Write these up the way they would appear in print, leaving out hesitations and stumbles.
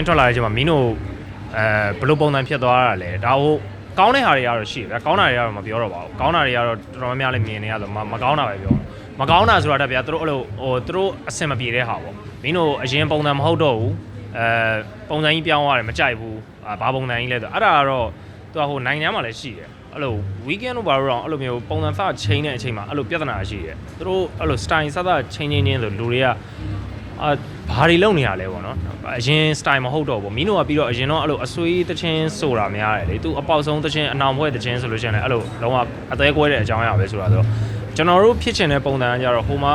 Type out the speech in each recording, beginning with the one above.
င်းထွက်လာတဲ့အချိန်မှာမင်းတို့ဘလို့ပုံစံဖြစ်သွားတာလဲဒါဟိုကောင်းတဲ့ဟာတွေကတော့ရှိဗျာကောင်းတာတွေကတော့မပြောတော့ပါဘူးကောင်းတာတွေကတော့တော်တော်များများလေးမြင်နေရဆိုမကောင်းတာပဲပြောမကောင်းတာဆိုတာဗျာသူတို့အဲ့လိုဟိုသူတို့အဆင်မပြေတဲ့ဟာပေါ့မင်းတို့အရင်ပုံစံမဟုတ်တော့ဘူးပုံစံကြီးပြောင်းသွားတယ်မကြိုက်ဘူးဘာပုံစံကြီးလဲဆိုအဲ့ဒါကတော့သူကဟိုနိုင်ငံမှာလည်းရှိတယ်အဲ့လို weekend တို့ဘာလို့တော့အဲ့လိုမျိုးပုံစံစချင်းတဲ့အချိန်မှာအဲ့လိုပြဿနာရှိတယ်သူတို့အဲ့လို style စချင်းချင်းဆိုလူတွေကဘာတွေလုပ်နေရလဲပေါ့နော်အရင် style မဟုတ်တော့ဘူးမင်းတို့ကပြီးတော့အရင်တော့အဲ့လိုအဆွေးတချင်းဆိုတာများတယ်လေသူအပေါက်ဆုံးတချင်းအနောင်ဘွဲ့တချင်းဆိုလို့ရှိရင်လည်းအဲ့လိုလုံးဝအသေးကွဲတဲ့အကြောင်းအရာပဲဆိုတာဆိုတော့ကျွန်တော်တို့ဖြစ်ချင်တဲ့ပုံစံကကြတော့ဟိုမှာ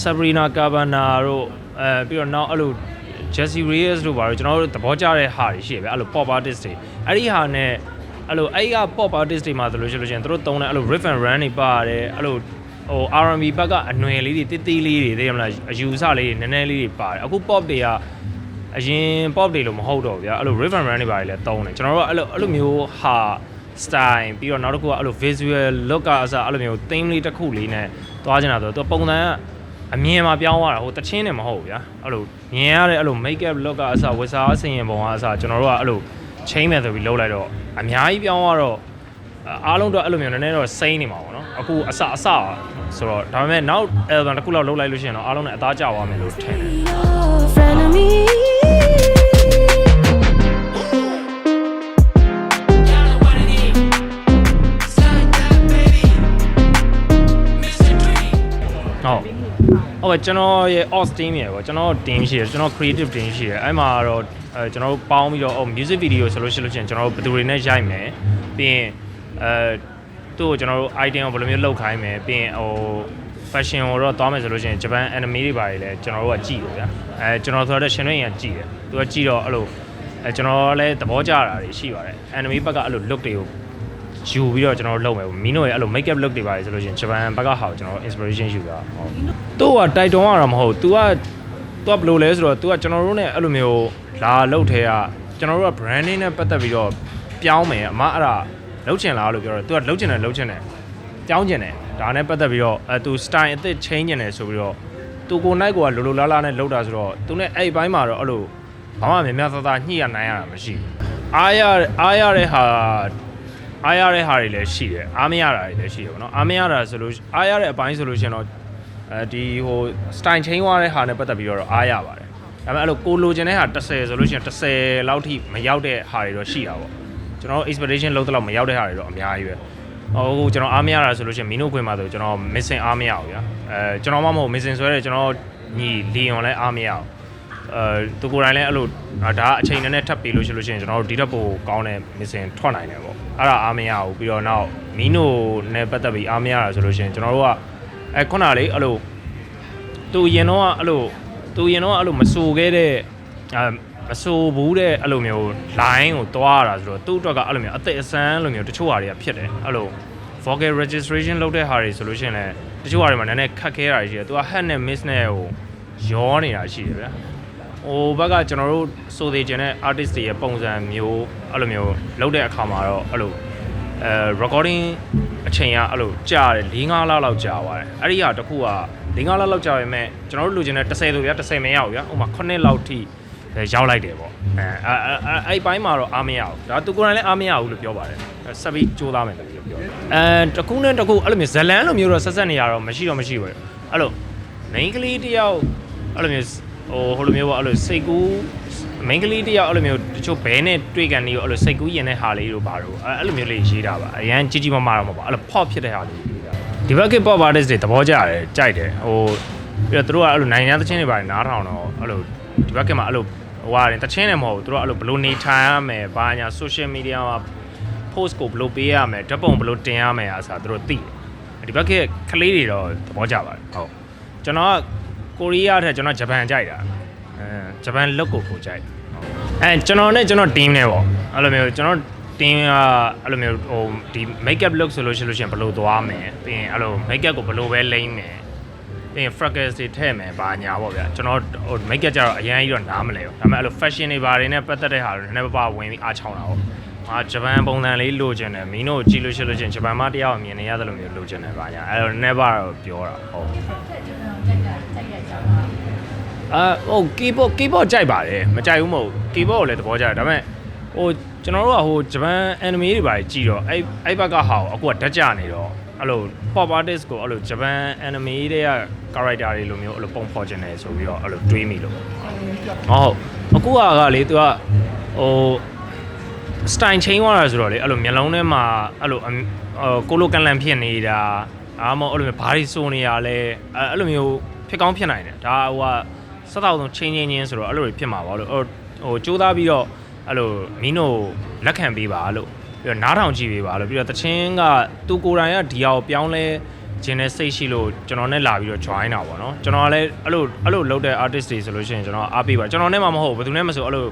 Sabrina Carpenter တို့ပြီးတော့နောက်အဲ့လို Jessie Reyes တို့ဘာလို့ကျွန်တော်တို့သဘောကျတဲ့ဟာတွေရှိရဗျအဲ့လို pop artist တွေအဲ့ဒီဟာနဲ့အဲ့လိုအဲ့က pop artist တွေမှာဆိုလို့ရှိရင်တို့တုံးတဲ့အဲ့လို riff and run တွေပါတယ်အဲ့လိုဟို R&B ဘက်ကအနွယ်လေးတွေတိတိလေးတွေသိရမလားအယူအဆလေးတွေနည်းနည်းလေးတွေပါတယ်အခု pop တွေကအရင် pop တွေလို့မဟုတ်တော့ဗျာအဲ့လို riff and run တွေပါတယ်လည်းတုံးတယ်ကျွန်တော်တို့ကအဲ့လိုမျိုးဟာ style ပြီးတော့နောက်တစ်ခုကအဲ့လို visual look ကအစားအဲ့လိုမျိုး theme လေးတစ်ခုလေးနဲ့သွားချင်တာဆိုတော့ပုံစံကအမြင်မှာပြောင်းသွားတာဟိုတချင်းနဲ့မဟုတ်ဘူးဗျာအဲ့လိုမြင်ရတဲ့အဲ့လို make up look ကအစားဝတ်စားဆင်ရင်ပုံကအစားကျွန်တော်တို့ကအဲ့လို change မယ်ဆိုပြီးလုပ်လိုက်တော့အများကြီးပြောင်းသွားတော့အားလုံးတော့အဲ့လိုမျိုးနည်းနည်းတော့စိမ့်နေမှာပေါ့နော်အခုအစဆိုတော့ဒါပေမဲ့နောက် album တစ်ခုလောက်လုပ်လိုက်လို့ရှိရင်တော့အားလုံးနဲ့အသားကျသွားမယ်လို့ထင်တယ်ဟုတ်ကဲ့ကျွန်တော်ရဲ့ off team ရယ်ပေါ့ကျွန်တော် team ရှိတယ်ကျွန်တော် creative team ရှိတယ်အဲ့မှာတော့ကျွန်တော်တို့ပေါင်းပြီးတော့ music video ဆိုလို့ရှိရင်ကျွန်တော်တို့ဘယ်သူတွေနဲ့ရိုက်မယ်ပြီးရင်သူ့ကိုကျွန်တော်တို့ item ကိုဘယ်လိုမျိုးလုပ်ခိုင်းမယ်ပြီးရင်ဟို fashion ကိုတော့သွားမယ်ဆိုလို့ရှိရင် Japan anime တွေပါတယ်လေကျွန်တော်တို့ကကြည့်တယ်ဗျာကျွန်တော်ဆိုတော့ရှင်တွေရကြည့်တယ်သူကကြည့်တော့အဲ့လိုကျွန်တော်လည်းသဘောကျတာတွေရှိပါတယ် anime ဘက်ကအဲ့လို look တွေကိုယူပြီးတော့ကျွန်တော်တို့လုပ်မယ်မင်းတို့ရဲ့အဲ့လို make up look တွေပါတယ်ဆိုလို့ရှိရင် Japan ဘက်ကဟာကိုကျွန်တော် inspiration ယူတာဟုတ်သူကတိုက်တွန်းရတာမဟုတ် तू ကဘယ်လိုလဲဆိုတော့ तू ကကျွန်တော်တို့ ਨੇ အဲ့လိုမျိုးလာလုပ်ထဲကကျွန်တော်တို့က branding နဲ့ပတ်သက်ပြီးတော့ပြောင်းမယ်အမအဲ့ဒါလုပ်ချင်လားလို့ပြောတော့ तू ကလုပ်ချင်တယ်ပြောင်းချင်တယ်ဒါနဲ့ပတ်သက်ပြီးတော့ तू style အသစ် change ချင်တယ်ဆိုပြီးတော့ तू ကိုနိုင်ကလိုလားလားနဲ့လုပ်တာဆိုတော့ तू နဲ့အဲ့ဘိုင်းမှာတော့အဲ့လိုဘာမှများများသားသားညှိရနိုင်ရတာမရှိဘူးအားရတဲ့ဟာတွေလည်းရှိတယ်အားမရတာတွေလည်းရှိတယ်ပေါ့နော်အားမရတာဆိုလို့အားရတဲ့အပိုင်းဆိုလို့ရှင်တော့ဒီဟို style change သွားတဲ့ဟာနဲ့ပတ်သက်ပြီးတော့အားရပါတယ်ဒါပေမဲ့အဲ့လိုကိုလိုချင်တဲ့ဟာ10ဆိုလို့ရှင်10လောက်ထိမရောက်တဲ့ဟာတွေတော့ရှိတာပေါ့ကျွန်တော် expectation လောက်တော့မရောက်တဲ့ဟာတွေတော့အများကြီးပဲဟိုကျွန်တော်အားမရတာဆိုလို့ရှင်မင်းတို့ခွင်မှာဆိုကျွန်တော် missing အားမရဘူးဗျာကျွန်တော်မှမဟုတ် missing ဆိုရဲကျွန်တော်ညီလီယွန်လည်းအားမရဘူးသူကိုယ်တိုင်လည်းအဲ့လိုဒါအချိန်နဲ့ထပ်ပြီးလို့ရှိလို့ရှိရင်ကျွန်တော်တို့ဒီတက်ပိုကောင်းတဲ့ missing ထွက်နိုင်တယ်ပေါ့အဲ့ဒါအားမရဘူးပြီးတော့နောက်မီနိုနဲ့ပတ်သက်ပြီးအားမရတာဆိုလို့ရှိရင်ကျွန်တော်တို့ကခုနလေအဲ့လိုသူရင်တော့အဲ့လိုမဆိုခဲ့တဲ့မဆိုဘူးတဲ့အဲ့လိုမျိုး line ကိုတွားရတာဆိုတော့သူ့အတွက်ကအဲ့လိုမျိုးအသက်အဆန်းလိုမျိုးတချို့ဟာတွေကဖြစ်တယ်အဲ့လို vocal registration လုပ်တဲ့ဟာတွေဆိုလို့ရှိရင်လည်းတချို့ဟာတွေမှာနည်းနည်းခက်ခဲတာရှိတယ်သူက head နဲ့ miss နဲ့ဟိုရောနေတာရှိတယ်ဗျာဟိုဘက်ကကျွန်တော်တို့ဆိုသေးခြင်းတဲ့ artist တွေရဲ့ပုံစံမျိုးအဲ့လိုမျိုးလုပ်တဲ့အခါမှာတော့အဲ့လိုrecording အချိန်ကအဲ့လိုကြာတယ်4-5လလောက်ကြာသွားတယ်အဲ့ဒီဟာတခုက4-5လလောက်ကြာပေမဲ့ကျွန်တော်တို့လိုချင်တဲ့10ဆိုဗျာ10မရဘူးဗျာဥပမာ9လောက်ထိရောက်လိုက်တယ်ပေါ့အဲ့ပိုင်းမှာတော့အားမရဘူးဒါသူကိုယ်တိုင်လည်းအားမရဘူးလို့ပြောပါတယ်ဆက်ပြီးကြိုးစားမယ်လို့ပြောတခုနဲ့တခုအဲ့လိုမျိုးဇလန်းလိုမျိုးတော့ဆက်ဆက်နေရတော့မရှိဘူးအဲ့လို main ကလေးတယောက်အဲ့လိုမျိုးဟိုလိုမျိုးပေါ့အဲ့လိုစိတ်ကူး main ကလေးတယောက်အဲ့လိုမျိုးတချို့ဘဲနဲ့တွေ့ကန်နေရောအဲ့လိုစိတ်ကူးရင်တဲ့ဟာလေးတို့ပါတော့အဲ့လိုမျိုးလေးရေးတာပါအရန်ကြီးမားတော့မပါအဲ့လို pop ဖြစ်တဲ့ဟာလေးရေးတာဒီဘက်က pop artist တွေသဘောကျတယ်ကြိုက်တယ်ဟိုပြီးတော့သူတို့ကအဲ့လိုနိုင်ငံသချင်းတွေပါတယ်နားထောင်တော့အဲ့လိုဒီဘက်ကမှာအဲ့လိုဟိုဟာတချင်းနဲ့မဟုတ်ဘူးသူတို့အဲ့လိုဘလို့နေထိုင်ရမယ်ဘာညာ social media မှာ post ကိုဘလို့ပေးရမယ်ဓာတ်ပုံဘလို့တင်ရမယ်အားဆိုသူတို့သိတယ်ဒီဘက်ကကလေးတွေတော့သဘောကျပါတယ်ဟုတ်ကျွန်တော်ကကိုရီးယားထက်ကျွန်တော်ဂျပန်ကြိုက်တာဂျပန် look ကိုကြိုက်ကျွန်တော်နဲ့ကျွန်တော် team နဲ့ပေါ့အဲ့လိုမျိုးကျွန်တော် team ကအဲ့လိုမျိုးဟိုဒီ make up look ဆိုလို့ရှိရင်ဘယ်လိုသွားမယ်ပြီးရင်အဲ့လို make up ကိုဘယ်လိုပဲလိမ့်မယ်ပြီးရင် freckles တွေထည့်မယ်ဘာညာပေါ့ဗျာကျွန်တော်ဟို make up ကြတော့အရင်ကြီးတော့နားမလဲဘူးဒါပေမဲ့အဲ့လို fashion တွေဘာတွေနဲ့ပတ်သက်တဲ့ဟာတွေနည်းနည်းပါးဝင်ပြီးအားချောင်းတာပေါ့ဂျပန်ပုံစံလေးလိုချင်တယ်မင်းတို့ကြည့်လို့ရှိရင်ဂျပန်မှာတယောက်အမြင်နေရတယ်လို့မျိုးလိုချင်တယ်ဘာညာအဲ့တော့ never တော့ပြောတာဟုတ် ဟို keyboard ကြိုက်ပါတယ်မကြိုက်ဘူးမဟုတ် keyboard ကိုလည်းသဘောကျတယ်ဒါပေမဲ့ဟိုကျွန်တော်တို့ကဟိုဂျပန် anime တွေပါကြည့်တော့အဲ့ဘက်ကဟာကိုအခုကဓာတ်ကြနေတော့အဲ့လို pop artist ကိုအဲ့လိုဂျပန် anime တွေက character တွေလိုမျိုးအဲ့လိုပုံဖော်ခြင်းတယ်ဆိုပြီးတော့အဲ့လိုတွေးမိလို့ဟုတ်အခုကလေသူကဟို style change သွားတာဆိုတော့လေအဲ့လိုမျက်လုံးထဲမှာအဲ့လိုကိုလိုကန်လန်ဖြစ်နေတာအားမဟုတ်အဲ့လိုမျိုးဘာတွေစိုးနေရလဲအဲ့လိုမျိုးဖြစ်ကောင်းဖြစ်နိုင်တယ်ဒါဟိုကစက်တော့ဆုံးချင်းချင်းဆိုတော့အဲ့လိုတွေဖြစ်မှာပါလို့ဟိုကြိုးစားပြီးတော့အဲ့လိုမင်းတို့လက်ခံပေးပါလို့ပြီးတော့နားထောင်ကြည့်ပေးပါလို့ပြီးတော့တချင်းကသူကိုယ်တိုင်ကဒီဟာကိုပြောင်းလဲခြင်းနဲ့စိတ်ရှိလို့ကျွန်တော်နဲ့လာပြီးတော့ join တာပေါ့နော်ကျွန်တော်ကလည်းအဲ့လိုလုပ်တဲ့ artist တွေဆိုလို့ရှိရင်ကျွန်တော်အားပေးပါကျွန်တော်နဲ့မှမဟုတ်ဘယ်သူနဲ့မှဆိုအဲ့လို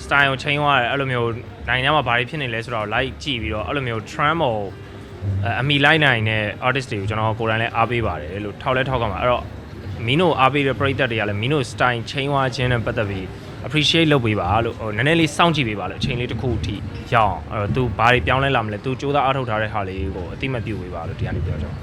style ကို change သွားတယ်အဲ့လိုမျိုးနိုင်ငံမှာဘာတွေဖြစ်နေလဲဆိုတော့ like ကြည့်ပြီးတော့အဲ့လိုမျိုး trend ကိုအမိလိုက်နိုင်တဲ့ artist တွေကိုကျွန်တော်ကိုယ်တိုင်လည်းအားပေးပါတယ်လို့ထောက်ကမှာအဲ့တော့မင်းတို့အားပေးတဲ့ပရိသတ်တွေကလည်းမင်းတို့ style change သွားခြင်းနဲ့ပတ်သက်ပြီး appreciate လုပ်ပေးပါလို့ဟိုနည်းနည်းလေးစောင့်ကြည့်ပေးပါလို့အချိန်လေးတစ်ခုအထိရအောင်အဲ့တော့ तू ဘာတွေပြောင်းလဲလာမလဲ तू စူးစမ်းအားထုတ်ထားတဲ့ဟာလေးကိုအတိမတ်ပြုပေးပါလို့ဒီကနေ့ပြောကြပါ